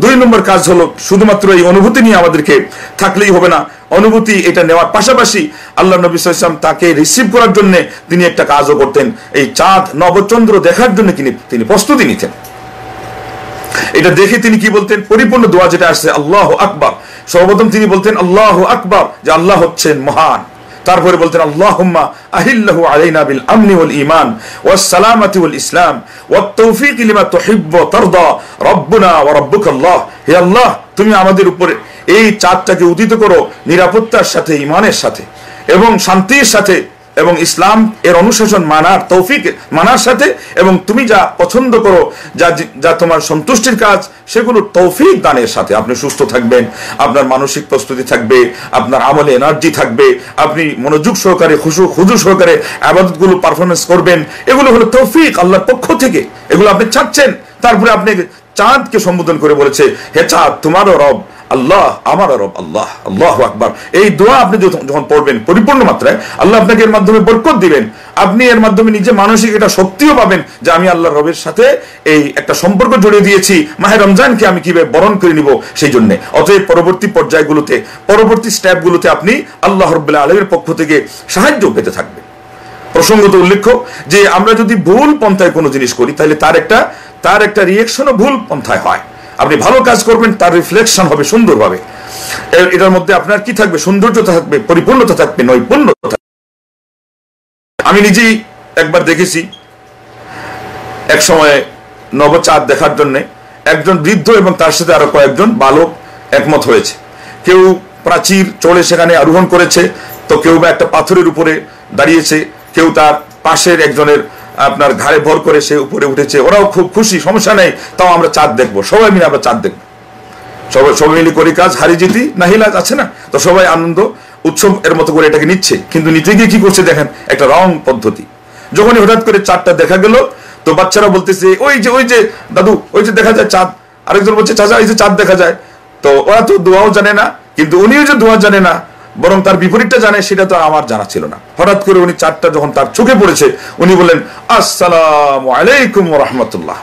দুই নম্বর কাজ হলো শুধুমাত্র এই অনুভূতি নিয়ে আমাদেরকে থাকলেই হবে না, অনুভূতি এটা নেওয়ার পাশাপাশি আল্লাহ নবী সাল্লাল্লাহু আলাইহি ওয়াসাল্লাম তাকে রিসিভ করার জন্য তিনি একটা কাজও করতেন, এই চাঁদ নবচন্দ্র দেখার জন্য তিনি প্রস্তুতি নিতেন। এটা দেখে তিনি কি বলতেন, পরিপূর্ণ দোয়া যেটা আসছে আল্লাহু আকবার, সর্বপ্রথম তিনি বলতেন আল্লাহু আকবার, যে আল্লাহ হচ্ছেন মহান। তারপরে বলতেন আল্লাহুম্মা আহিল্লাহু আলাইনা বিল আমনি ওয়াল ঈমান ওয়াস সালামাতি ওয়াল ইসলাম ওয়াত তাওফীক লিমা তুহিব্বু ওয়া তারদা রব্বুনা ওয়া রাব্বুকাল্লাহ। হে আল্লাহ, তুমি আমাদের উপরে এই চাঁদটাকে উদিত করো নিরাপত্তার সাথে, ঈমানের সাথে এবং শান্তির সাথে এবং ইসলাম এর অনুশাসন মানার তৌফিক মানার সাথে, এবং তুমি যা পছন্দ করো, যা তোমার সন্তুষ্টির কাজ, সেগুলো তৌফিক দানের সাথে। আপনি সুস্থ থাকবেন, আপনার মানসিক প্রস্তুতি থাকবে, আপনার আমলে এনার্জি থাকবে, আপনি মনোযোগ সহকারে খুশু সহকারে ইবাদতগুলো পারফরমেন্স করবেন। এগুলো হলো তৌফিক আল্লাহর পক্ষ থেকে, এগুলো আপনি চাচ্ছেন। তারপরে আপনি চাঁদকে সম্বোধন করে বলেছে, হে চাঁদ তোমারও রব আল্লাহ, আমার রব আল্লাহ, আল্লাহু আকবার। এই দোয়া আপনি যখন পড়বেন পরিপূর্ণ মাত্রায়, আল্লাহ আপনাকে এর মাধ্যমে বরকত দিবেন। আপনি এর মাধ্যমে নিজে মানসিক একটা শক্তিও পাবেন যে আমি আল্লাহর রবের সাথে এই একটা সম্পর্ক জড়িয়ে দিয়েছি, মাহে রমজানকে আমি কিভাবে বরণ করে নিব সেই জন্য। অতএব পরবর্তী পর্যায়গুলোতে, পরবর্তী স্টেপগুলোতে আপনি আল্লাহ রাব্বুল আলামিনের পক্ষ থেকে সাহায্য পেতে থাকবেন। প্রসঙ্গত উল্লেখ্য যে আমরা যদি ভুল পন্থায় কোনো জিনিস করি, তাহলে তার একটা রিয়েকশনও ভুল পন্থায় হয়। আপনি ভালো কাজ করবেন, তার রিফ্লেকশন হবে সুন্দরভাবে। এটার মধ্যে আপনার কি থাকবে, সৌন্দর্যতা থাকবে, পরিপূর্ণতা থাকবে, নৈপুণ্যতা থাকবে। আমি নিজেই একবার দেখেছি, এক সময় নবচাঁদ দেখার জন্য একজন বৃদ্ধ এবং তার সাথে আরো কয়েকজন বালক একমত হয়েছে। কেউ প্রাচীর চড়ে সেখানে আরোহণ করেছে, তো কেউ বা একটা পাথরের উপরে দাঁড়িয়েছে, কেউ তার পাশের একজনের আপনার ঘাড়ে ভর করে সে উপরে উঠেছে। ওরাও খুব খুশি, সমস্যা নেই, তাও আমরা চাঁদ দেখবো, সবাই মিলে আমরা চাঁদ দেখবো। সবাই মিলে করি কাজ, হারি জিতি নাহিলাজ আছে না, তো সবাই আনন্দ উৎসব এর মতো করে এটাকে নিচ্ছে। কিন্তু নিতে গিয়ে কি করছে দেখেন, একটা রং পদ্ধতি। যখনই হঠাৎ করে চাঁদটা দেখা গেল, তো বাচ্চারা বলতেছে ওই যে দাদু, ওই যে দেখা যায় চাঁদ। আরেকজন বলছে চাচা, এই যে চাঁদ দেখা যায়। তো ওরা তো দোয়াও জানে না, কিন্তু উনিও যে দোয়া জানে না, বরং তার বিপরীতটা জানে, সেটা তো আমার জানা ছিল না। হঠাৎ করে উনি চাঁদটা যখন তার চোখে পড়েছে, উনি বললেন আসসালামু আলাইকুম ওয়া রাহমাতুল্লাহ।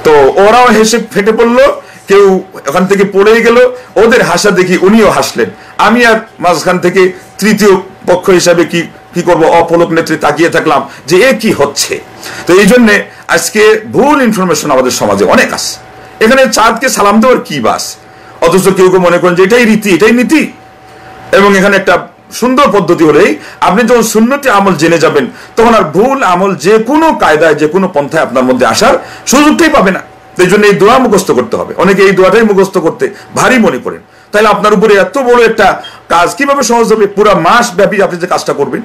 তো ওরাও হেসে ফেটে পড়লো, কেউ ওখান থেকে পড়েই গেল। ওদের হাসা দেখি উনিও হাসলেন। আমি আর মাঝখান থেকে তৃতীয় পক্ষ হিসাবে কি করব, অপলক নেত্রে তাকিয়ে থাকলাম যে এ কি হচ্ছে। তো এই জন্য আজকে ভুল ইনফরমেশন আমাদের সমাজে অনেক আছে। এখানে চাঁদকে সালাম দেওয়ার কি বাস, অথচ কেউ কেউ মনে করেন যে এটাই রীতি, এটাই নীতি। এবং এখানে একটা সুন্দর পদ্ধতি হলেই আপনি যখন সুন্নতি আমল জেনে যাবেন, তখন আর ভুল আমল যে কোনো কায়দায়, যে কোনো পন্থায় আপনার মধ্যে আসার সুযোগটাই পাবে না। এই জন্য এই দোয়া মুখস্থ করতে হবে। অনেকে এই দোয়াটাই মুখস্থ করতে ভারী মনে করেন, তাহলে আপনার উপরে এত বড় একটা কাজ কিভাবে সহজ হবে, পুরো মাস ব্যাপী আপনি যে কাজটা করবেন।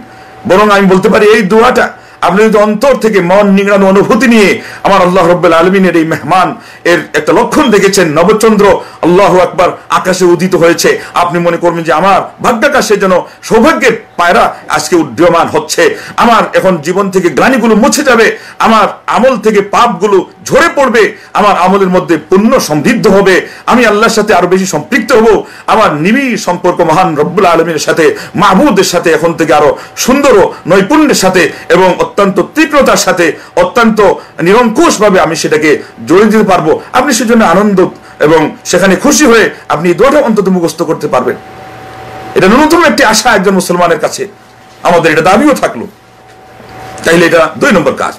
বরং আমি বলতে পারি এই দোয়াটা আপনি যদি অন্তর থেকে মন নিংড়ানো অনুভূতি নিয়ে আমার আল্লাহ রাব্বুল আলামিনের এই মেহমান এর একটা লক্ষণ দেখেছেন, নবচন্দ্র আল্লাহু আকবার আকাশে উদিত হয়েছে, আপনি মনে করবেন যে আমার ভাগ্যাকাশে যেন সৌভাগ্যের পায়রা আজকে উড্ডীয়মান হচ্ছে, আমার এখন জীবন থেকে গ্লানিগুলো মুছে যাবে, আমার আমল থেকে পাপগুলো ঝরে পড়বে, আমার আমলের মধ্যে পুণ্য সমৃদ্ধ হবে, আমি আল্লাহর সাথে আরো বেশি সম্পৃক্ত হব, আমার নিবিড় সম্পর্ক মহান রব্বুল আলামিনের সাথে, মাহবুদের সাথে এখন থেকে আরো সুন্দর ও নৈপুণ্যের সাথে এবং অত্যন্ত তীক্ষ্ণতার সাথে, অত্যন্ত নিরঙ্কুশ ভাবে আমি সেটাকে জড়িয়ে দিতে পারবো। আপনি সেজন্য আনন্দ এবং সেখানে খুশি হয়ে আপনি দোয়াটা অন্তত মুখস্থ করতে পারবেন। এটা ন্যূনতম একটি আশা একজন মুসলমানের কাছে, আমাদের এটা দাবিও থাকলো। তাইলে এটা 2 নম্বর কাজ।